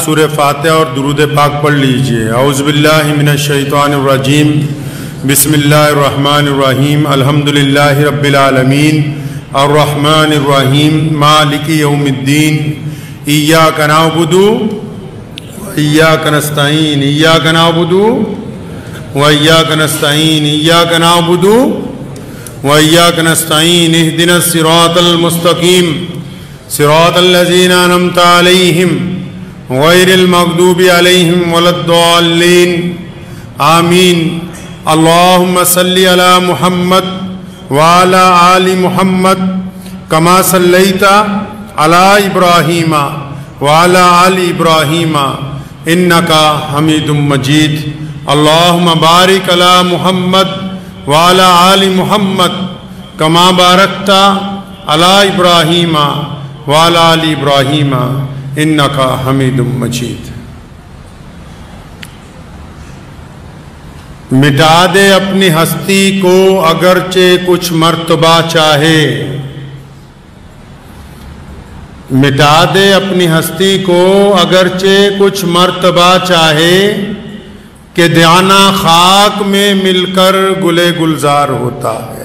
سورہ فاتحہ اور درود پاک پڑھ لیجئے۔ اعوذ باللہ من الشیطان الرجیم، بسم اللہ الرحمن الرحیم، الحمدللہ رب العالمین، الرحمن الرحیم، مالک یوم الدین، ایاک نعبد و ایاک نستعین، ایاک نعبد و ایاک نستعین، ایاک نعبد و ایاک نستعین، اہدنا الصراط المستقیم صراط الذین انعمت علیہم غیر المغضوب علیہم ولا الضالین آمین۔ اللہم صلی علی محمد وعلی آل محمد کما صلیت علی ابراہیم وعلی آل ابراہیم انکا حمید مجید۔ اللہم بارک علی محمد وعلی آل محمد کما بارکت علی ابراہیم وعلی آل ابراہیم انکا حمید مجید۔ مٹا دے اپنی ہستی کو اگرچہ کچھ مرتبہ چاہے، مٹا دے اپنی ہستی کو اگرچہ کچھ مرتبہ چاہے، کہ دانہ خاک میں مل کر گلے گلزار ہوتا ہے۔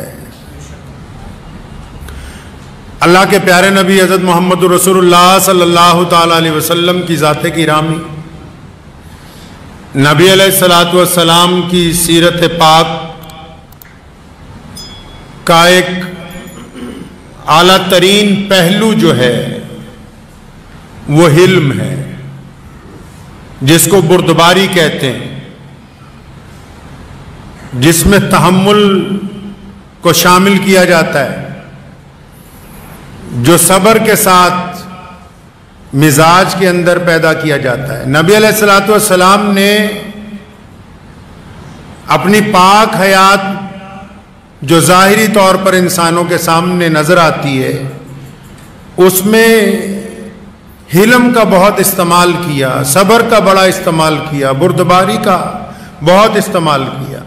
اللہ کے پیارے نبی حضرت محمد رسول اللہ صلی اللہ تعالیٰ علیہ وسلم کی ذات گرامی، نبی علیہ السلام کی سیرت پاک کا ایک اعلیٰ ترین پہلو جو ہے وہ حلم ہے، جس کو بردباری کہتے ہیں، جس میں تحمل کو شامل کیا جاتا ہے، جو صبر کے ساتھ مزاج کے اندر پیدا کیا جاتا ہے۔ نبی علیہ السلام نے اپنی پاک حیات جو ظاہری طور پر انسانوں کے سامنے نظر آتی ہے، اس میں حلم کا بہت استعمال کیا، صبر کا بڑا استعمال کیا، بردباری کا بہت استعمال کیا۔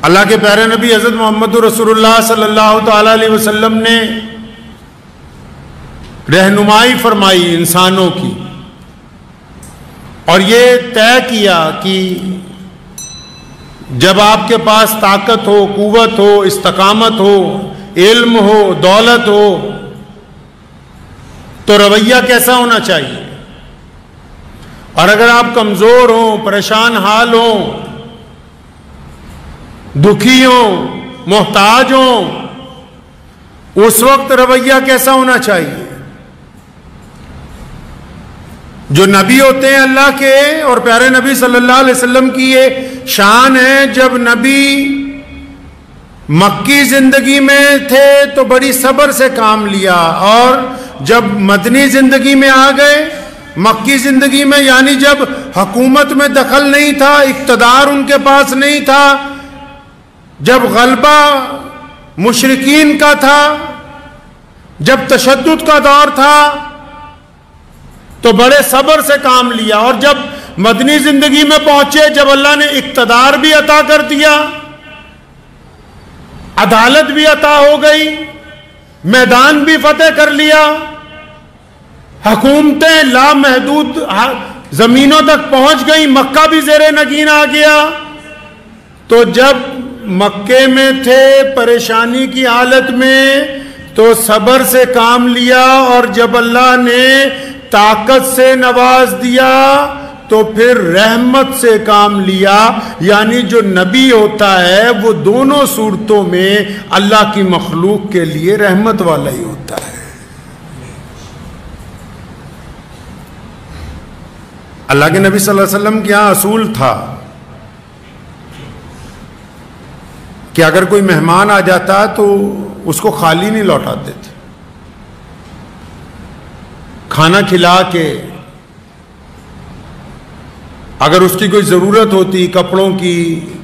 اللہ کے پیارے نبی حضرت محمد رسول اللہ صلی اللہ تعالیٰ علیہ وسلم نے رہنمائی فرمائی انسانوں کی، اور یہ طے کیا کہ جب آپ کے پاس طاقت ہو، قوت ہو، استقامت ہو، علم ہو، دولت ہو، تو رویہ کیسا ہونا چاہیے، اور اگر آپ کمزور ہوں، پریشان حال ہوں، دکھی ہوں، محتاج ہوں، اس وقت رویہ کیسا ہونا چاہیے۔ جو نبی ہوتے ہیں اللہ کے، اور پیارے نبی صلی اللہ علیہ وسلم کی یہ شان ہے، جب نبی مکی زندگی میں تھے تو بڑی صبر سے کام لیا، اور جب مدنی زندگی میں آ گئے، مکی زندگی میں یعنی جب حکومت میں دخل نہیں تھا، اقتدار ان کے پاس نہیں تھا، جب غلبہ مشرکین کا تھا، جب تشدد کا دور تھا، تو بڑے صبر سے کام لیا، اور جب مدنی زندگی میں پہنچے، جب اللہ نے اقتدار بھی عطا کر دیا، عدالت بھی عطا ہو گئی، میدان بھی فتح کر لیا، حکومتیں لامحدود زمینوں تک پہنچ گئی، مکہ بھی زیر نگین آ گیا، تو جب مکے میں تھے پریشانی کی حالت میں تو صبر سے کام لیا، اور جب اللہ نے طاقت سے نواز دیا تو پھر رحمت سے کام لیا۔ یعنی جو نبی ہوتا ہے وہ دونوں صورتوں میں اللہ کی مخلوق کے لیے رحمت والا ہی ہوتا ہے۔ اللہ کے نبی صلی اللہ علیہ وسلم کے یہاں اصول تھا کہ اگر کوئی مہمان آ جاتا تو اس کو خالی نہیں لوٹاتے تھے، کھانا کھلا کے، اگر اس کی کوئی ضرورت ہوتی کپڑوں کی،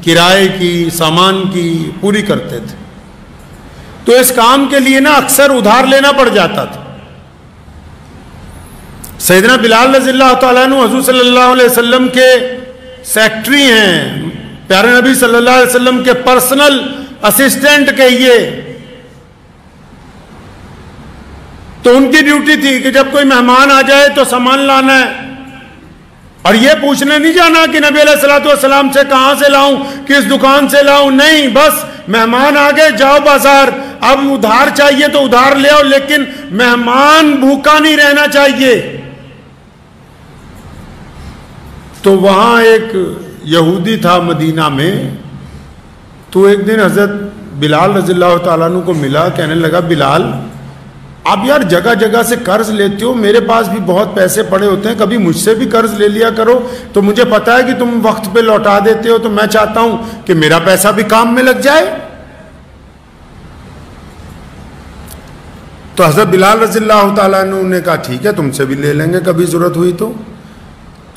کرائے کی، سامان کی، پوری کرتے تھے۔ تو اس کام کے لیے نا اکثر ادھار لینا پڑ جاتا تھا۔ سیدنا بلال رضی اللہ تعالیٰ عنہ حضور صلی اللہ علیہ وسلم کے سیکٹری ہیں، پیارے نبی صلی اللہ علیہ وسلم کے پرسنل اسسٹنٹ کہیے، تو ان کی ڈیوٹی تھی کہ جب کوئی مہمان آ جائے تو سامان لانا ہے، اور یہ پوچھنے نہیں جانا کہ نبی علیہ الصلوۃ والسلام سے کہاں سے لاؤں، کس دکان سے لاؤں، نہیں، بس مہمان آ گئے، جاؤ بازار، اب ادھار چاہیے تو ادھار لے آؤ، لیکن مہمان بھوکا نہیں رہنا چاہیے۔ تو وہاں ایک یہودی تھا مدینہ میں، تو ایک دن حضرت بلال رضی اللہ تعالیٰ عنہ کو ملا، کہنے لگا بلال آپ یار جگہ جگہ سے قرض لیتے ہو، میرے پاس بھی بہت پیسے پڑے ہوتے ہیں، کبھی مجھ سے بھی قرض لے لیا کرو، تو مجھے پتا ہے کہ تم وقت پہ لوٹا دیتے ہو، تو میں چاہتا ہوں کہ میرا پیسہ بھی کام میں لگ جائے۔ تو حضرت بلال رضی اللہ تعالیٰ عنہ نے کہا ٹھیک ہے تم سے بھی لے لیں گے کبھی ضرورت ہوئی تو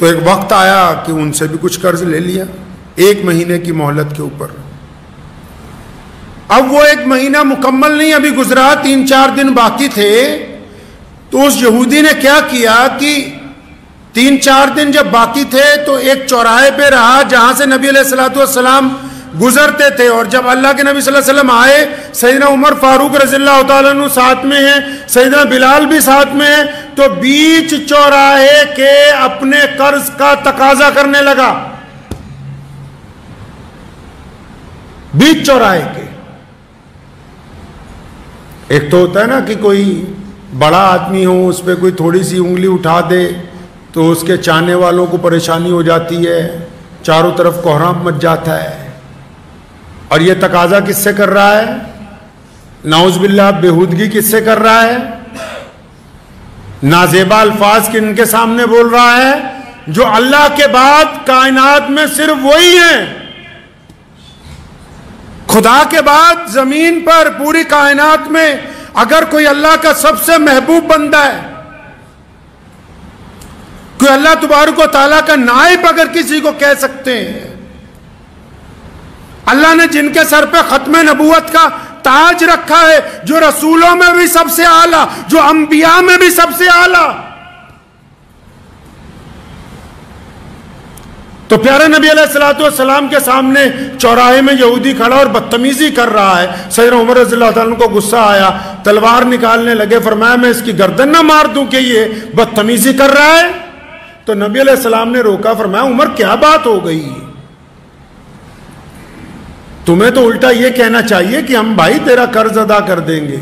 ایک وقت آیا کہ ان سے بھی کچھ قرض لے لیا 1 مہینے کی مہلت کے اوپر۔ اب وہ 1 مہینہ مکمل نہیں ابھی گزرا، 3-4 دن باقی تھے، تو اس یہودی نے کیا کیا کہ 3-4 دن جب باقی تھے تو ایک چوراہے پہ رہا جہاں سے نبی علیہ الصلوۃ والسلام گزرتے تھے، اور جب اللہ کے نبی صلی اللہ علیہ وسلم آئے، سیدنا عمر فاروق رضی اللہ تعالیٰ عنہ ساتھ میں ہیں، سیدنا بلال بھی ساتھ میں ہیں، تو بیچ چوراہے کے اپنے قرض کا تقاضا کرنے لگا، بیچ چوراہے کے۔ ایک تو ہوتا ہے نا کہ کوئی بڑا آدمی ہو، اس پہ کوئی تھوڑی سی انگلی اٹھا دے تو اس کے چاہنے والوں کو پریشانی ہو جاتی ہے، چاروں طرف کوہرام مچ جاتا ہے، اور یہ تقاضا کس سے کر رہا ہے؟ نعوذ باللہ بےہودگی کس سے کر رہا ہے؟ نازیبا الفاظ کن کے سامنے بول رہا ہے؟ جو اللہ کے بعد کائنات میں صرف وہی ہیں، خدا کے بعد زمین پر پوری کائنات میں اگر کوئی اللہ کا سب سے محبوب بندہ ہے، کوئی اللہ تبارک و تعالیٰ کا نائب اگر کسی کو کہہ سکتے ہیں، اللہ نے جن کے سر پہ ختم نبوت کا تاج رکھا ہے، جو رسولوں میں بھی سب سے اعلیٰ، جو انبیاء میں بھی سب سے اعلیٰ، تو پیارے نبی علیہ الصلوۃ والسلام کے سامنے چوراہے میں یہودی کھڑا اور بدتمیزی کر رہا ہے۔ سیدنا عمر رضی اللہ تعالیٰ عنہ کو غصہ آیا، تلوار نکالنے لگے، فرمایا میں اس کی گردن نہ مار دوں کہ یہ بدتمیزی کر رہا ہے؟ تو نبی علیہ السلام نے روکا، فرمایا عمر کیا بات ہو گئی؟ تمہیں تو الٹا یہ کہنا چاہیے کہ ہم بھائی تیرا قرض ادا کر دیں گے،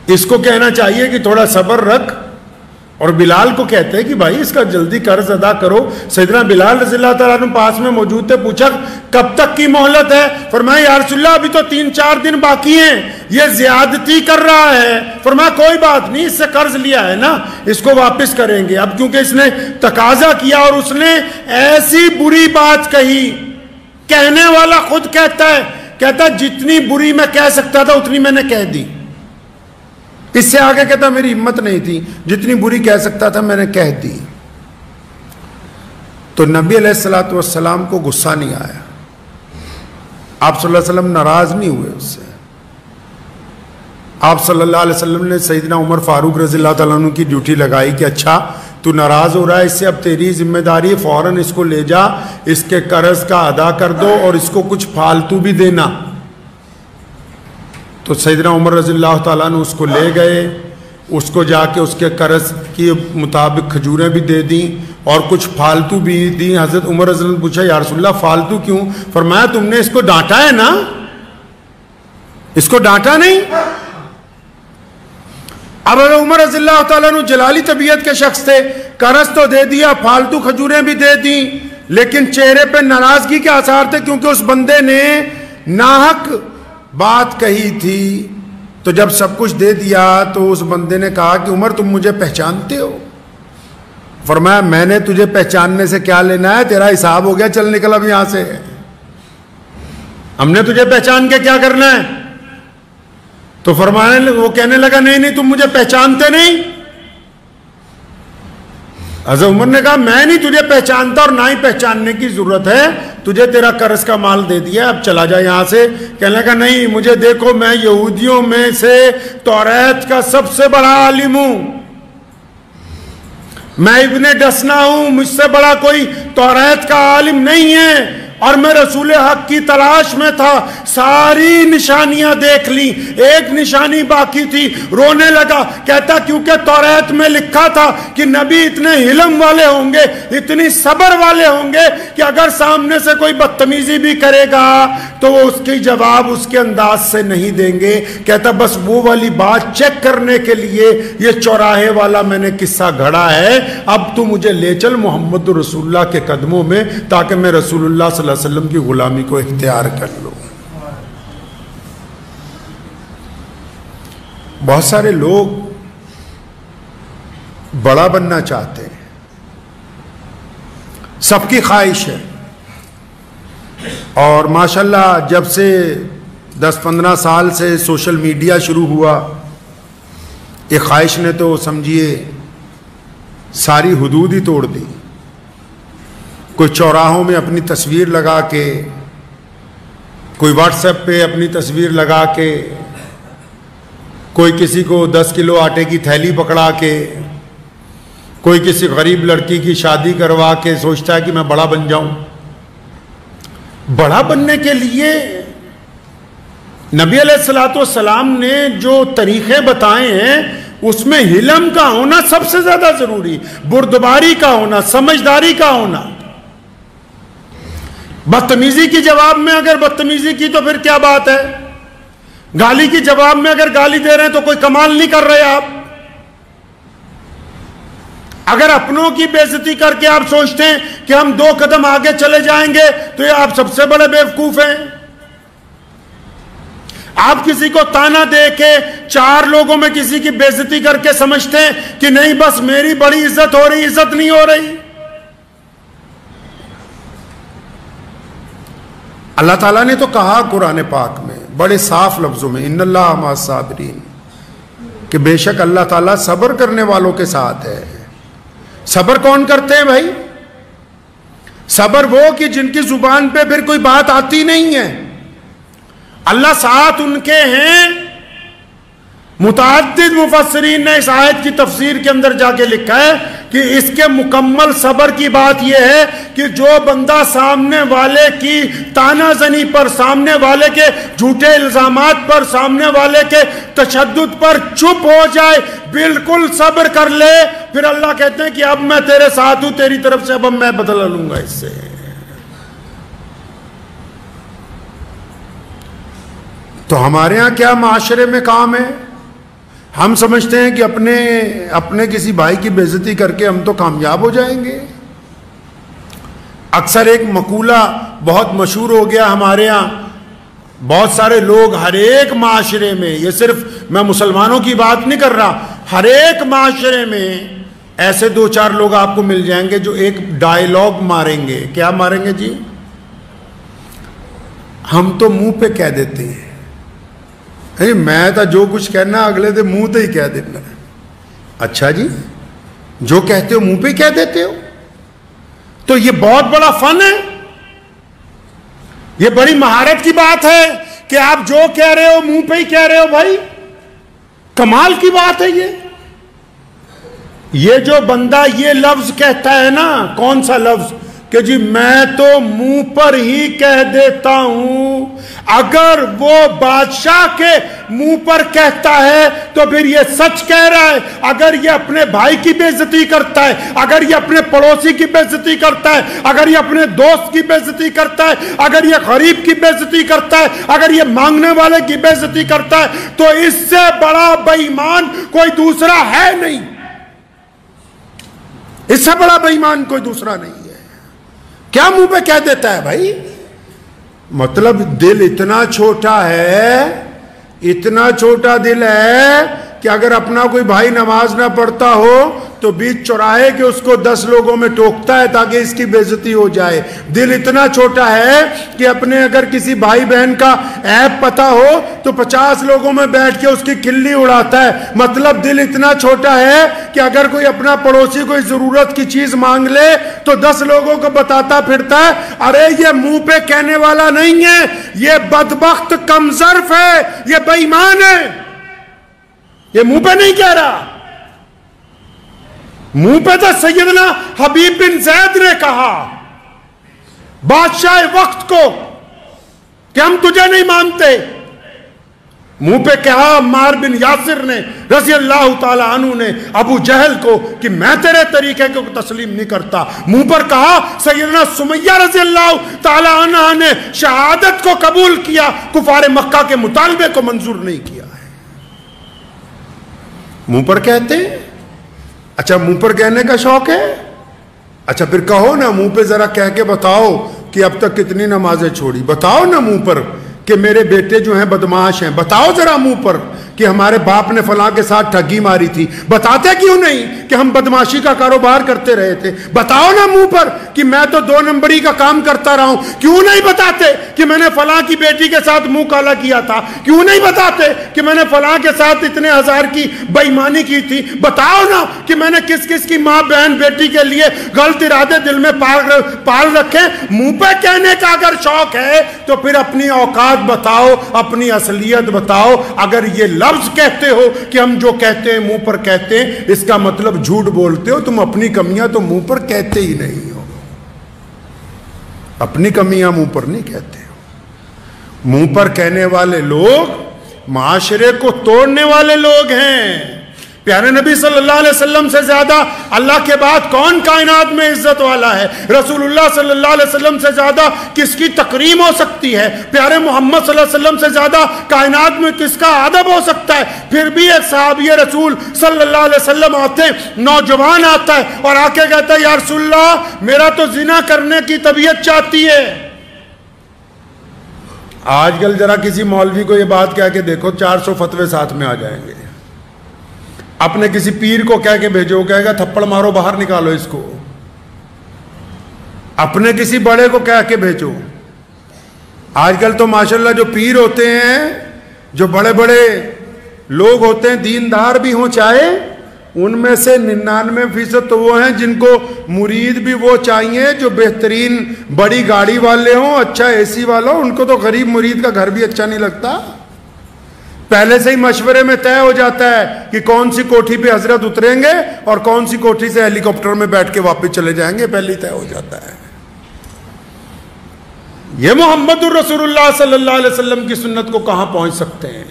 اس کو کہنا چاہیے کہ تھوڑا صبر رکھ، اور بلال کو کہتے ہیں کہ بھائی اس کا جلدی قرض ادا کرو۔ سیدنا بلال رضی اللہ تعالیٰ عنہ پاس میں موجود تھے، پوچھا کب تک کی مہلت ہے؟ فرمایا یا رسول اللہ ابھی تو 3-4 دن باقی ہیں، یہ زیادتی کر رہا ہے۔ فرمایا کوئی بات نہیں، اس سے قرض لیا ہے نا، اس کو واپس کریں گے۔ اب کیونکہ اس نے تقاضا کیا اور اس نے ایسی بری بات کہی، کہنے والا خود کہتا ہے جتنی بری میں کہہ سکتا تھا اتنی میں نے کہہ دی، اس سے آگے کہتا میری ہمت نہیں تھی، جتنی بری کہہ سکتا تھا میں نے کہہ دی۔ تو نبی علیہ الصلوۃ والسلام کو غصہ نہیں آیا، آپ صلی اللہ علیہ وسلم ناراض نہیں ہوئے اس سے۔ آپ صلی اللہ علیہ وسلم نے سیدنا عمر فاروق رضی اللہ تعالیٰ عنہ کی ڈیوٹی لگائی کہ اچھا تو ناراض ہو رہا ہے، اس سے اب تیری ذمہ داری ہے، فوراً اس کو لے جا، اس کے قرض کا ادا کر دو اور اس کو کچھ فالتو بھی دینا۔ تو سیدنا عمر رضی اللہ تعالیٰ عنہ اس کو لے گئے، اس کو جا کے اس کے قرض کے مطابق کھجوریں بھی دے دیں اور کچھ فالتو بھی دیں۔ حضرت عمر رضی اللہ عنہ نے پوچھا یا رسول اللہ فالتو کیوں؟ فرمایا تم نے اس کو ڈانٹا ہے نا، اس کو ڈانٹا نہیں۔ اب عمر رضی اللہ تعالیٰ عنہ جلالی طبیعت کے شخص تھے، قرض تو دے دیا، فالتو کھجوریں بھی دے دیں، لیکن چہرے پہ ناراضگی کے آثار تھے، کیونکہ اس بندے نے ناحق بات کہی تھی۔ تو جب سب کچھ دے دیا تو اس بندے نے کہا کہ عمر تم مجھے پہچانتے ہو؟ فرمایا میں نے تجھے پہچاننے سے کیا لینا ہے، تیرا حساب ہو گیا، چل نکل اب یہاں سے، ہم نے تجھے پہچان کے کیا کرنا ہے؟ تو فرمانے وہ کہنے لگا نہیں تم مجھے پہچانتے نہیں۔ حضرت عمر نے کہا میں نہیں تجھے پہچانتا اور نہ ہی پہچاننے کی ضرورت ہے، تجھے تیرا قرض کا مال دے دیا، اب چلا جا یہاں سے۔ کہنے لگا نہیں مجھے دیکھو، میں یہودیوں میں سے توریت کا سب سے بڑا عالم ہوں، میں ابن ڈسنا ہوں، مجھ سے بڑا کوئی توریت کا عالم نہیں ہے، اور میں رسول حق کی تلاش میں تھا، ساری نشانیاں دیکھ لی، ایک نشانی باقی تھی، رونے لگا، کہتا کیونکہ توریت میں لکھا تھا کہ نبی اتنے حلم والے ہوں گے، اتنی صبر والے ہوں گے کہ اگر سامنے سے کوئی بدتمیزی بھی کرے گا تو وہ اس کی جواب اس کے انداز سے نہیں دیں گے۔ کہتا بس وہ والی بات چیک کرنے کے لیے یہ چوراہے والا میں نے قصہ گھڑا ہے، اب تو مجھے لے چل محمد رسول اللہ کے قدموں میں تاکہ میں رسول اللہ صلی اللہ علیہ وسلم کی غلامی کو اختیار کر لوں۔ بہت سارے لوگ بڑا بننا چاہتے ہیں، سب کی خواہش ہے، اور ماشاءاللہ جب سے 10-15 سال سے سوشل میڈیا شروع ہوا، یہ خواہش نے تو سمجھیے ساری حدود ہی توڑ دی۔ کوئی چوراہوں میں اپنی تصویر لگا کے، کوئی واٹس ایپ پہ اپنی تصویر لگا کے، کوئی کسی کو 10 کلو آٹے کی تھیلی پکڑا کے، کوئی کسی غریب لڑکی کی شادی کروا کے سوچتا ہے کہ میں بڑا بن جاؤں۔ بڑا بننے کے لیے نبی علیہ السلام نے جو طریقے بتائے ہیں اس میں حلم کا ہونا سب سے زیادہ ضروری، بردباری کا ہونا، سمجھداری کا ہونا۔ بدتمیزی کی جواب میں اگر بدتمیزی کی تو پھر کیا بات ہے، گالی کی جواب میں اگر گالی دے رہے ہیں تو کوئی کمال نہیں کر رہے آپ۔ اگر اپنوں کی بے عزتی کر کے آپ سوچتے ہیں کہ ہم 2 قدم آگے چلے جائیں گے تو یہ آپ سب سے بڑے بیوقوف ہیں۔ آپ کسی کو تانا دے کے 4 لوگوں میں کسی کی بے عزتی کر کے سمجھتے ہیں کہ نہیں بس میری بڑی عزت ہو رہی، عزت نہیں ہو رہی۔ اللہ تعالیٰ نے تو کہا قرآن پاک میں بڑے صاف لفظوں میں، ان اللہ مع الصابرین، کہ بے شک اللہ تعالیٰ صبر کرنے والوں کے ساتھ ہے۔ صبر کون کرتے ہیں بھائی؟ صبر وہ کہ جن کی زبان پہ پھر کوئی بات آتی نہیں ہے، اللہ ساتھ ان کے ہیں۔ متعدد مفسرین نے اس آیت کی تفسیر کے اندر جا کے لکھا ہے کہ اس کے مکمل صبر کی بات یہ ہے کہ جو بندہ سامنے والے کی تانا زنی پر، سامنے والے کے جھوٹے الزامات پر، سامنے والے کے تشدد پر چپ ہو جائے، بالکل صبر کر لے، پھر اللہ کہتے ہیں کہ اب میں تیرے ساتھ ہوں، تیری طرف سے اب میں بدلہ لوں گا اس سے۔ تو ہمارے ہاں کیا معاشرے میں کام ہے؟ ہم سمجھتے ہیں کہ اپنے کسی بھائی کی بے عزتی کر کے ہم تو کامیاب ہو جائیں گے۔ اکثر ایک مقولہ بہت مشہور ہو گیا ہمارے ہاں، بہت سارے لوگ ہر ایک معاشرے میں، یہ صرف میں مسلمانوں کی بات نہیں کر رہا، ہر ایک معاشرے میں ایسے 2-4 لوگ آپ کو مل جائیں گے جو ایک ڈائیلاگ ماریں گے۔ کیا ماریں گے جی؟ ہم تو منہ پہ کہہ دیتے ہیں، میں تو جو کچھ کہنا اگلے دے منہ تے ہی کہہ دینا۔ اچھا جی، جو کہتے ہو منہ پہ کہہ دیتے ہو؟ تو یہ بہت بڑا فن ہے، یہ بڑی مہارت کی بات ہے کہ آپ جو کہہ رہے ہو منہ پہ ہی کہہ رہے ہو۔ بھائی کمال کی بات ہے یہ جو بندہ یہ لفظ کہتا ہے نا، کون سا لفظ کہ جی میں تو منہ پر ہی کہہ دیتا ہوں، اگر وہ بادشاہ کے منہ پر کہتا ہے تو پھر یہ سچ کہہ رہا ہے۔ اگر یہ اپنے بھائی کی بے عزتی کرتا ہے، اگر یہ اپنے پڑوسی کی بے عزتی کرتا ہے، اگر یہ اپنے دوست کی بے عزتی کرتا ہے، اگر یہ غریب کی بے عزتی کرتا ہے، اگر یہ مانگنے والے کی بے عزتی کرتا ہے، تو اس سے بڑا بے ایمان کوئی دوسرا ہے نہیں، اس سے بڑا بے ایمان کوئی دوسرا نہیں ہے۔ کیا منہ پہ کہہ دیتا ہے بھائی؟ مطلب دل اتنا چھوٹا ہے، اتنا چھوٹا دل ہے کہ اگر اپنا کوئی بھائی نماز نہ پڑھتا ہو تو بیچ چوراہے کے اس کو 10 لوگوں میں ٹوکتا ہے تاکہ اس کی بے عزتی ہو جائے۔ دل اتنا چھوٹا ہے کہ اپنے اگر کسی بھائی بہن کا عیب پتہ ہو تو 50 لوگوں میں بیٹھ کے اس کی کھلی اڑاتا ہے۔ مطلب دل اتنا چھوٹا ہے کہ اگر کوئی اپنا پڑوسی کوئی ضرورت کی چیز مانگ لے تو 10 لوگوں کو بتاتا پھرتا ہے، ارے یہ منہ پہ کہنے والا نہیں ہے، یہ بدبخت کمظرف ہے، یہ بے ایمان ہے، یہ منہ پہ نہیں کہہ رہا۔ منہ پہ تو سیدنا حبیب بن زید نے کہا، بادشاہ وقت کو کہ ہم تجھے نہیں مانتے. منہ پہ کہا عمار بن یاسر نے رضی اللہ تعالی عنہ نے ابو جہل کو کہ میں تیرے طریقے کو تسلیم نہیں کرتا. منہ پر کہا سیدنا سمیہ رضی اللہ تعالی عنہ نے شہادت کو قبول کیا, کفار مکہ کے مطالبے کو منظور نہیں کیا ہے. منہ پر کہتے ہیں. اچھا منہ پر کہنے کا شوق ہے؟ اچھا پھر کہو نا منہ پہ ذرا کہہ کے بتاؤ کہ اب تک کتنی نمازیں چھوڑی. بتاؤ نا منہ پر کہ میرے بیٹے جو ہیں بدماش ہیں. بتاؤ ذرا منہ پر کہ ہمارے باپ نے فلاں کے ساتھ ٹھگی ماری تھی. بتاتے کیوں نہیں کہ ہم بدماشی کا کاروبار کرتے رہے تھے؟ بتاؤ نا منہ پر کہ میں تو 2 نمبری کا کام کرتا رہا ہوں. کیوں نہیں بتاتے کہ میں نے فلاں کی بیٹی کے ساتھ منہ کالا کیا تھا؟ کیوں نہیں بتاتے کہ میں نے فلاں کے ساتھ اتنے ہزار کی بے ایمانی کی تھی؟ بتاؤ نا کہ میں نے کس کس کی ماں بہن بیٹی کے لیے غلط ارادے دل میں پال رکھے. منہ پہ کہنے کا اگر شوق ہے تو پھر اپنی اوقات بتاؤ, اپنی اصلیت بتاؤ. اگر یہ لفظ کہتے ہو کہ ہم جو کہتے ہیں منہ پر کہتے ہیں, اس کا مطلب جھوٹ بولتے ہو. تم اپنی کمیاں تو منہ پر کہتے ہی نہیں ہو. اپنی کمیاں منہ پر نہیں کہتے ہو. منہ پر کہنے والے لوگ معاشرے کو توڑنے والے لوگ ہیں. پیارے نبی صلی اللہ علیہ وسلم سے زیادہ اللہ کے بعد کون کائنات میں عزت والا ہے؟ رسول اللہ صلی اللہ علیہ وسلم سے زیادہ کس کی تکریم ہو سکتی ہے؟ پیارے محمد صلی اللہ علیہ وسلم سے زیادہ کائنات میں کس کا ادب ہو سکتا ہے؟ پھر بھی ایک صحابی رسول صلی اللہ علیہ وسلم آتے, نوجوان آتا ہے اور آ کے کہتا ہے یا رسول اللہ میرا تو زنا کرنے کی طبیعت چاہتی ہے. آج کل ذرا کسی مولوی کو یہ بات کہہ کے دیکھو 400 فتوے ساتھ میں آ جائیں گے. اپنے کسی پیر کو کہہ کے بھیجو, کہے گا تھپڑ مارو باہر نکالو اس کو. اپنے کسی بڑے کو کہہ کے بھیجو. آج کل تو ماشاءاللہ جو پیر ہوتے ہیں, جو بڑے بڑے لوگ ہوتے ہیں, دیندار بھی ہوں چاہے, ان میں سے 99% تو وہ ہیں جن کو مرید بھی وہ چاہیے جو بہترین بڑی گاڑی والے ہوں, اچھا اے سی والا ہو. ان کو تو غریب مرید کا گھر بھی اچھا نہیں لگتا. پہلے سے ہی مشورے میں طے ہو جاتا ہے کہ کون سی کوٹھی پہ حضرت اتریں گے اور کون سی کوٹھی سے ہیلی کاپٹر میں بیٹھ کے واپس چلے جائیں گے. پہلے ہی طے ہو جاتا ہے. یہ محمد الرسول اللہ صلی اللہ علیہ وسلم کی سنت کو کہاں پہنچ سکتے ہیں؟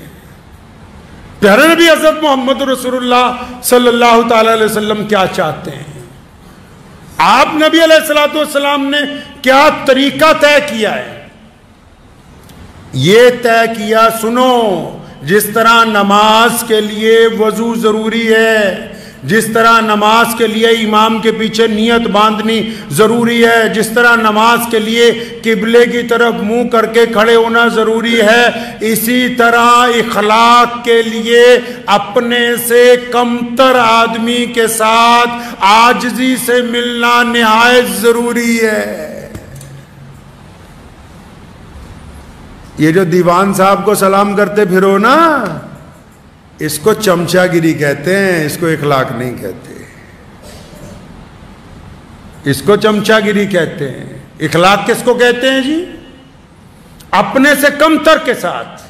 پیارے نبی حضرت محمد الرسول اللہ صلی اللہ تعالی علیہ وسلم کیا چاہتے ہیں؟ آپ نبی علیہ الصلوۃ والسلام نے کیا طریقہ طے کیا ہے؟ یہ طے کیا, سنو, جس طرح نماز کے لیے وضو ضروری ہے, جس طرح نماز کے لیے امام کے پیچھے نیت باندھنی ضروری ہے, جس طرح نماز کے لیے قبلے کی طرف منہ کر کے کھڑے ہونا ضروری ہے, اسی طرح اخلاق کے لیے اپنے سے کمتر آدمی کے ساتھ عاجزی سے ملنا نہایت ضروری ہے. یہ جو دیوان صاحب کو سلام کرتے پھرو نا, اس کو چمچا گیری کہتے ہیں, اس کو اخلاق نہیں کہتے. اس کو چمچا گیری کہتے ہیں. اخلاق کس کو کہتے ہیں جی؟ اپنے سے کم تر کے ساتھ.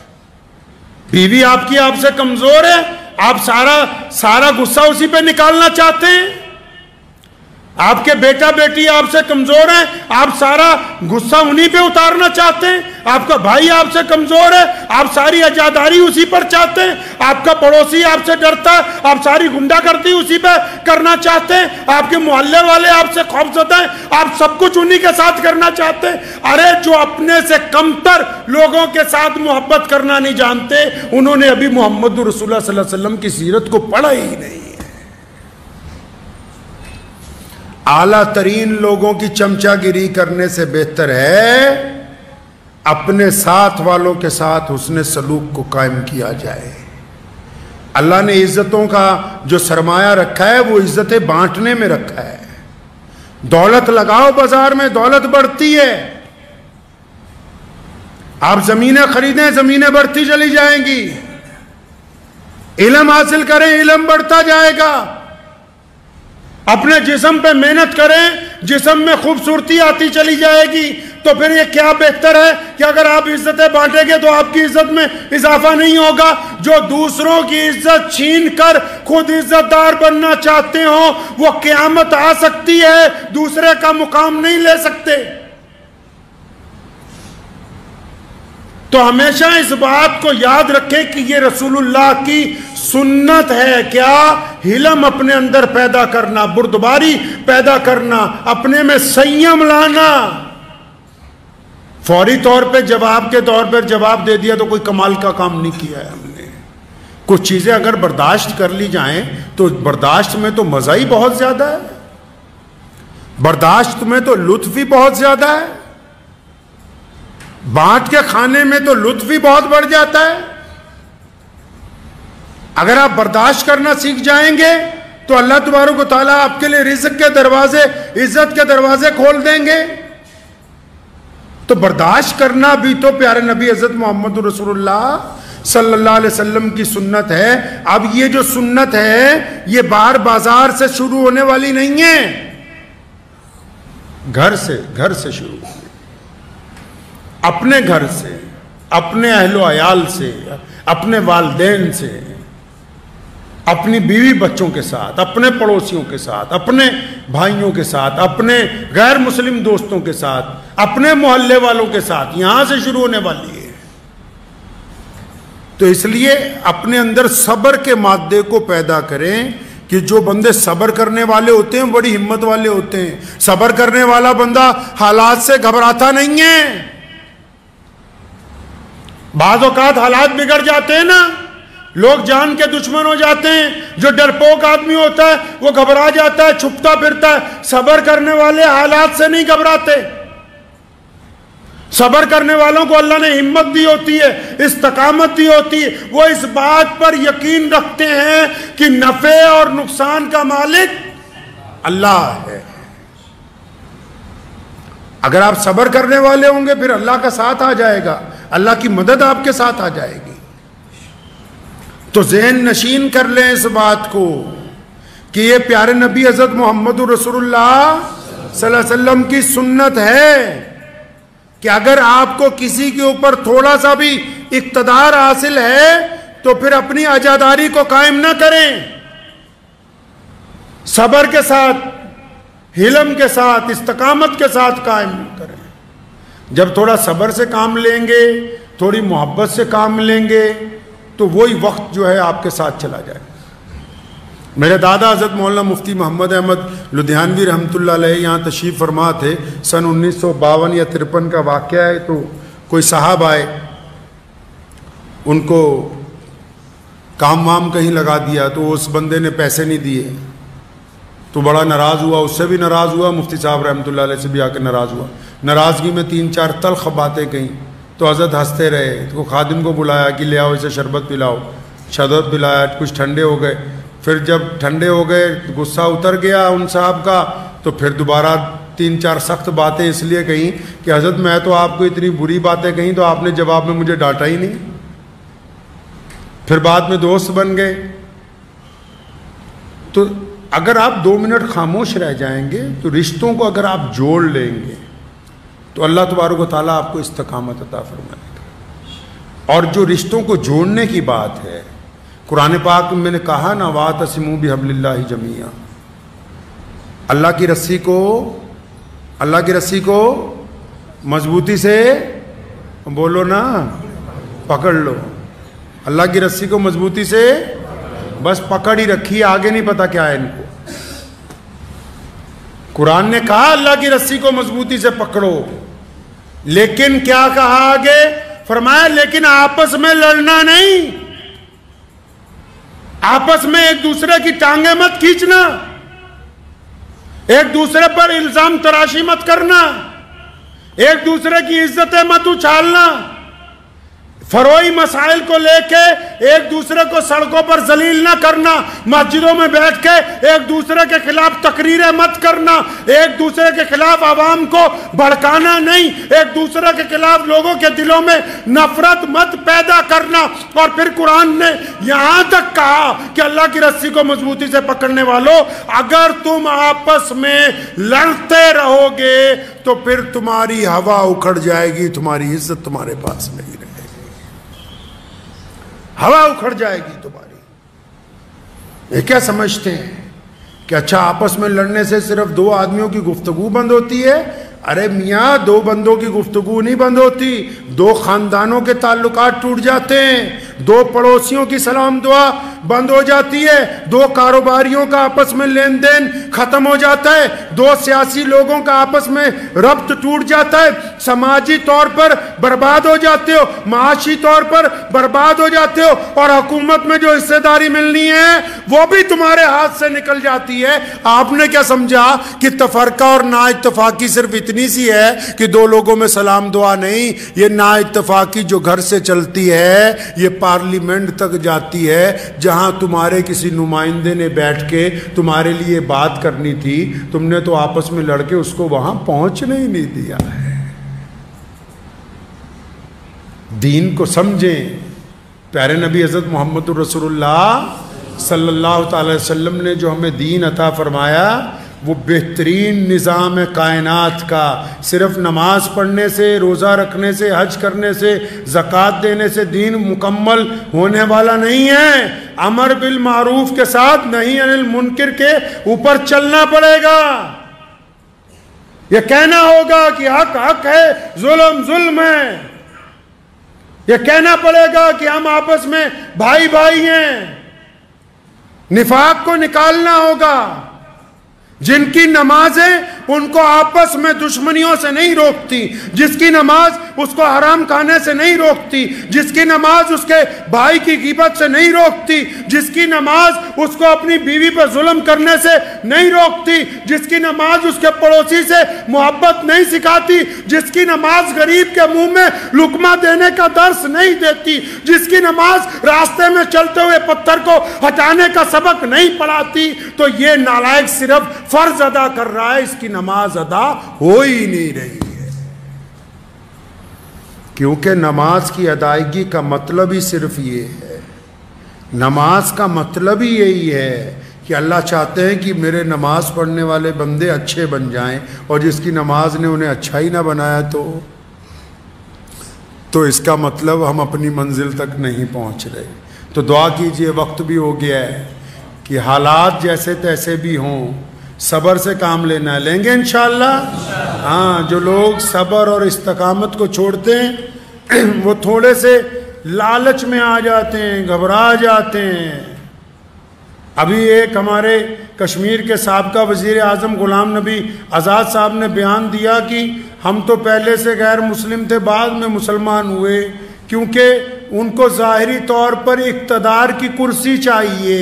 بیوی آپ کی آپ سے کمزور ہے, آپ سارا غصہ اسی پہ نکالنا چاہتے ہیں. آپ کے بیٹا بیٹی آپ سے کمزور ہیں, آپ سارا غصہ انہی پہ اتارنا چاہتے ہیں. آپ کا بھائی آپ سے کمزور ہے, آپ ساری عزاداری اسی پر چاہتے ہیں. آپ کا پڑوسی آپ سے ڈرتا ہے, آپ ساری گنڈا گردی اسی پہ کرنا چاہتے ہیں. آپ کے محلے والے آپ سے خوفزدہ ہیں, آپ سب کچھ انہی کے ساتھ کرنا چاہتے ہیں. ارے جو اپنے سے کمتر لوگوں کے ساتھ محبت کرنا نہیں جانتے, انہوں نے ابھی محمد رسول اللہ صلی اللہ علیہ وسلم کی سیرت کو پڑھا ہی نہیں. اعلیٰ ترین لوگوں کی چمچا گیری کرنے سے بہتر ہے اپنے ساتھ والوں کے ساتھ حسن سلوک کو قائم کیا جائے. اللہ نے عزتوں کا جو سرمایہ رکھا ہے وہ عزتیں بانٹنے میں رکھا ہے. دولت لگاؤ بازار میں, دولت بڑھتی ہے. آپ زمینیں خریدیں, زمینیں بڑھتی چلی جائیں گی. علم حاصل کریں, علم بڑھتا جائے گا. اپنے جسم پہ محنت کریں, جسم میں خوبصورتی آتی چلی جائے گی. تو پھر یہ کیا بہتر ہے کہ اگر آپ عزتیں بانٹیں گے تو آپ کی عزت میں اضافہ نہیں ہوگا. جو دوسروں کی عزت چھین کر خود عزت دار بننا چاہتے ہوں وہ قیامت آ سکتی ہے, دوسرے کا مقام نہیں لے سکتے. تو ہمیشہ اس بات کو یاد رکھیں کہ یہ رسول اللہ کی سنت ہے. کیا؟ حلم اپنے اندر پیدا کرنا، بردباری پیدا کرنا، اپنے میں سنیم لانا. فوری طور پہ جواب کے طور پر جواب دے دیا تو کوئی کمال کا کام نہیں کیا ہے ہم نے. کچھ چیزیں اگر برداشت کر لی جائیں تو برداشت میں تو مزہ ہی بہت زیادہ ہے، برداشت میں تو لطف ہی بہت زیادہ ہے، بانٹ کے کھانے میں تو لطف ہی بہت بڑھ جاتا ہے. اگر آپ برداشت کرنا سیکھ جائیں گے تو اللہ تبارک و تعالیٰ آپ کے لیے رزق کے دروازے، عزت کے دروازے کھول دیں گے. تو برداشت کرنا بھی تو پیارے نبی حضرت محمد رسول اللہ صلی اللہ علیہ وسلم کی سنت ہے. اب یہ جو سنت ہے یہ بار بازار سے شروع ہونے والی نہیں ہے، گھر سے شروع ہوئی، اپنے گھر سے، اپنے اہل و عیال سے، اپنے والدین سے، اپنی بیوی بچوں کے ساتھ، اپنے پڑوسیوں کے ساتھ، اپنے بھائیوں کے ساتھ، اپنے غیر مسلم دوستوں کے ساتھ، اپنے محلے والوں کے ساتھ، یہاں سے شروع ہونے والی ہے. تو اس لیے اپنے اندر صبر کے مادے کو پیدا کریں کہ جو بندے صبر کرنے والے ہوتے ہیں بڑی ہمت والے ہوتے ہیں. صبر کرنے والا بندہ حالات سے گھبراتا نہیں ہے. بعض اوقات حالات بگڑ جاتے ہیں نا، لوگ جان کے دشمن ہو جاتے ہیں. جو ڈرپوک آدمی ہوتا ہے وہ گھبرا جاتا ہے، چھپتا پھرتا ہے. صبر کرنے والے حالات سے نہیں گھبراتے. صبر کرنے والوں کو اللہ نے ہمت دی ہوتی ہے، استقامت دی ہوتی ہے. وہ اس بات پر یقین رکھتے ہیں کہ نفع اور نقصان کا مالک اللہ ہے. اگر آپ صبر کرنے والے ہوں گے پھر اللہ کا ساتھ آ جائے گا، اللہ کی مدد آپ کے ساتھ آ جائے گی. تو ذہن نشین کر لیں اس بات کو کہ یہ پیارے نبی حضرت محمد رسول اللہ صلی اللہ علیہ وسلم کی سنت ہے کہ اگر آپ کو کسی کے اوپر تھوڑا سا بھی اقتدار حاصل ہے تو پھر اپنی عزاداری کو قائم نہ کریں. صبر کے ساتھ، حلم کے ساتھ، استقامت کے ساتھ قائم کریں. جب تھوڑا صبر سے کام لیں گے، تھوڑی محبت سے کام لیں گے تو وہی وقت جو ہے آپ کے ساتھ چلا جائے. میرے دادا حضرت مولانا مفتی محمد احمد لدھیانوی رحمۃ اللہ علیہ یہاں تشریف فرما تھے. سن 1952 یا 53 کا واقعہ ہے. تو کوئی صاحب آئے، ان کو کام وام کہیں لگا دیا تو اس بندے نے پیسے نہیں دیے تو بڑا ناراض ہوا، اس سے بھی ناراض ہوا، مفتی صاحب رحمۃ اللہ علیہ سے بھی آ کے ناراض ہوا. ناراضگی میں 3-4 تلخ باتیں کہیں تو حضرت ہنستے رہے. تو خادم کو بلایا کہ لے آؤ اسے شربت پلاؤ. شربت پلایا، کچھ ٹھنڈے ہو گئے. پھر جب ٹھنڈے ہو گئے، غصہ اتر گیا ان صاحب کا، تو پھر دوبارہ 3-4 سخت باتیں اس لیے کہیں کہ حضرت میں تو آپ کو اتنی بری باتیں کہیں تو آپ نے جواب میں مجھے ڈانٹا ہی نہیں. پھر بعد میں دوست بن گئے. تو اگر آپ 2 منٹ خاموش رہ جائیں گے تو رشتوں کو اگر آپ جوڑ لیں گے تو اللہ تبارک و تعالیٰ آپ کو استقامت عطا فرمائے گا. اور جو رشتوں کو جوڑنے کی بات ہے، قرآن پاک میں نے کہا نا وَاعْتَصِمُوا بِحَبْلِ اللَّهِ جَمِيعًا، اللہ کی رسی کو مضبوطی سے بولو نا، پکڑ لو. اللہ کی رسی کو مضبوطی سے بس پکڑ ہی رکھی، آگے نہیں پتا کیا ہے ان کو. قرآن نے کہا اللہ کی رسی کو مضبوطی سے پکڑو، لیکن کیا کہا آگے؟ فرمایا لیکن آپس میں لڑنا نہیں، آپس میں ایک دوسرے کی ٹانگیں مت کھینچنا، ایک دوسرے پر الزام تراشی مت کرنا، ایک دوسرے کی عزتیں مت اچھالنا، فروئی مسائل کو لے کے ایک دوسرے کو سڑکوں پر ذلیل نہ کرنا، مسجدوں میں بیٹھ کے ایک دوسرے کے خلاف تقریریں مت کرنا، ایک دوسرے کے خلاف عوام کو بھڑکانا نہیں، ایک دوسرے کے خلاف لوگوں کے دلوں میں نفرت مت پیدا کرنا. اور پھر قرآن نے یہاں تک کہا کہ اللہ کی رسی کو مضبوطی سے پکڑنے والوں، اگر تم آپس میں لڑتے رہو گے تو پھر تمہاری ہوا اکھڑ جائے گی، تمہاری عزت تمہارے پاس نہیں رہے گی، ہوا اکھڑ جائے گی تمہاری. یہ کیا سمجھتے ہیں کہ اچھا آپس میں لڑنے سے صرف 2 آدمیوں کی گفتگو بند ہوتی ہے؟ ارے میاں دو بندوں کی گفتگو نہیں بند ہوتی، دو خاندانوں کے تعلقات ٹوٹ جاتے ہیں، دو پڑوسیوں کی سلام دعا بند ہو جاتی ہے، دو کاروباریوں کا آپس میں لین دین ختم ہو جاتا ہے، دو سیاسی لوگوں کا آپس میں ربط ٹوٹ جاتا ہے، سماجی طور پر برباد ہو جاتے ہو، معاشی طور پر برباد ہو جاتے ہو، اور حکومت میں جو حصہ داری ملنی ہے وہ بھی تمہارے ہاتھ سے نکل جاتی ہے۔ آپ نے کیا سمجھا کہ تفرقہ اور نا اتفاقی صرف اتنی سی ہے کہ دو لوگوں میں سلام دعا نہیں؟ یہ نا اتفاقی جو گھر سے چلتی ہے یہ پارلیمنٹ تک جاتی ہے، جہاں تمہارے کسی نمائندے نے بیٹھ کے تمہارے لیے بات کرنی تھی، تم نے تو آپس میں لڑ کے اس کو وہاں پہنچنے ہی نہیں دیا ہے۔ دین کو سمجھیں۔ پیارے نبی حضرت محمد رسول اللہ صلی اللہ تعالی وسلم نے جو ہمیں دین عطا فرمایا وہ بہترین نظام کائنات کا صرف نماز پڑھنے سے، روزہ رکھنے سے، حج کرنے سے، زکوٰۃ دینے سے دین مکمل ہونے والا نہیں ہے۔ امر بالمعروف کے ساتھ نہی عن المنکر کے اوپر چلنا پڑے گا۔ یہ کہنا ہوگا کہ حق حق ہے، ظلم ظلم ہے۔ یہ کہنا پڑے گا کہ ہم آپس میں بھائی بھائی ہیں۔ نفاق کو نکالنا ہوگا۔ جن کی نمازیں ان کو آپس میں دشمنیوں سے نہیں روکتی، جس کی نماز اس کو حرام کھانے سے نہیں روکتی، جس کی نماز اس کے بھائی کی غیبت سے نہیں روکتی، جس کی نماز اس کو اپنی بیوی پر ظلم کرنے سے نہیں روکتی، جس کی نماز اس کے پڑوسی سے محبت نہیں سکھاتی، جس کی نماز غریب کے منہ میں لقمہ دینے کا درس نہیں دیتی، جس کی نماز راستے میں چلتے ہوئے پتھر کو ہٹانے کا سبق نہیں پڑھاتی، تو یہ نالائق صرف فرض ادا کر رہا ہے، اس کی نماز ادا ہو ہی نہیں رہی ہے۔ کیونکہ نماز کی ادائیگی کا مطلب ہی صرف یہ ہے، نماز کا مطلب ہی یہی ہے کہ اللہ چاہتے ہیں کہ میرے نماز پڑھنے والے بندے اچھے بن جائیں، اور جس کی نماز نے انہیں اچھا ہی نہ بنایا تو اس کا مطلب ہم اپنی منزل تک نہیں پہنچ رہے۔ تو دعا کیجئے، وقت بھی ہو گیا ہے کہ حالات جیسے تیسے بھی ہوں صبر سے کام لینا ہے۔ لیں گے انشاءاللہ؟ ہاں، جو لوگ صبر اور استقامت کو چھوڑتے ہیں وہ تھوڑے سے لالچ میں آ جاتے ہیں، گھبرا جاتے ہیں۔ ابھی ایک ہمارے کشمیر کے سابقہ وزیر اعظم غلام نبی آزاد صاحب نے بیان دیا کہ ہم تو پہلے سے غیر مسلم تھے، بعد میں مسلمان ہوئے، کیونکہ ان کو ظاہری طور پر اقتدار کی کرسی چاہیے۔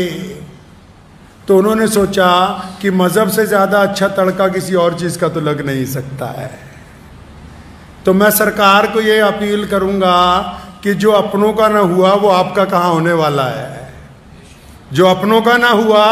تو انہوں نے سوچا کہ مذہب سے زیادہ اچھا تڑکا کسی اور چیز کا تو لگ نہیں سکتا ہے۔ تو میں سرکار کو یہ اپیل کروں گا کہ جو اپنوں کا نہ ہوا وہ آپ کا کہاں ہونے والا ہے، جو اپنوں کا نہ ہوا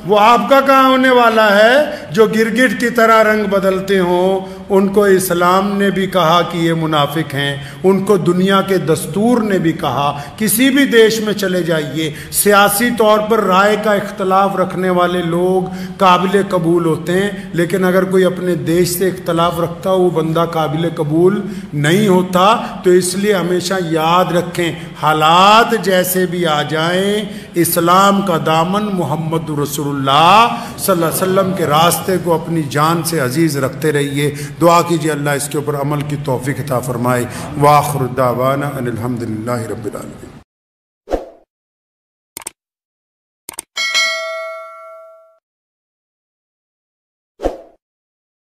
وہ آپ کا کہاں ہونے والا ہے۔ جو گرگٹ کی طرح رنگ بدلتے ہوں ان کو اسلام نے بھی کہا کہ یہ منافق ہیں، ان کو دنیا کے دستور نے بھی کہا۔ کسی بھی دیش میں چلے جائیے، سیاسی طور پر رائے کا اختلاف رکھنے والے لوگ قابل قبول ہوتے ہیں، لیکن اگر کوئی اپنے دیش سے اختلاف رکھتا وہ بندہ قابل قبول نہیں ہوتا۔ تو اس لیے ہمیشہ یاد رکھیں، حالات جیسے بھی آ جائیں، اسلام کا دامن محمد رسول اللہ صلی اللہ علیہ وسلم کے راستے کو اپنی جان سے عزیز رکھتے رہیے۔ دعا کیجئے اللہ اس کے اوپر عمل کی توفیق عطا فرمائے۔ وآخر دعوانا ان الحمدللہ رب العالمین۔